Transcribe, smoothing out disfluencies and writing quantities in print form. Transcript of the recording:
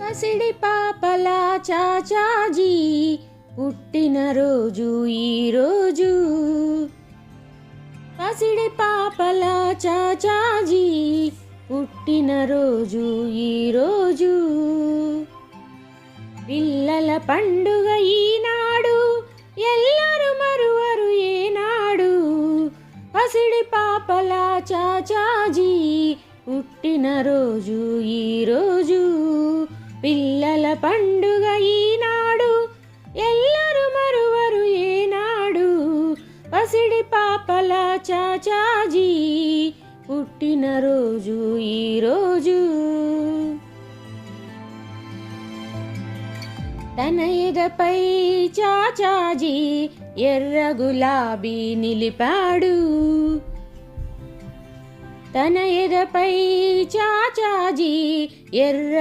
పసిడి పాపల చాచాజీ పుట్టినరోజు ఈరోజు. పసిడి పాపల చాచాజీ పుట్టినరోజు ఈరోజు. పిల్లల పండుగ ఈనాడు, ఎల్లరు మరువరు ఏనాడు. పసిడి పాపల చాచాజీ పుట్టినరోజు ఈరోజు. పిల్లల పండుగ ఈనాడు, ఎల్లరు మరువరు ఏనాడు. పసిడి పాపల చాచాజీ పుట్టినరోజు ఈరోజు. తన ఎదపై చాచాజీ ఎర్ర గులాబీ నిలిపాడు. తన ఎదపై చాచాజీ ఎర్ర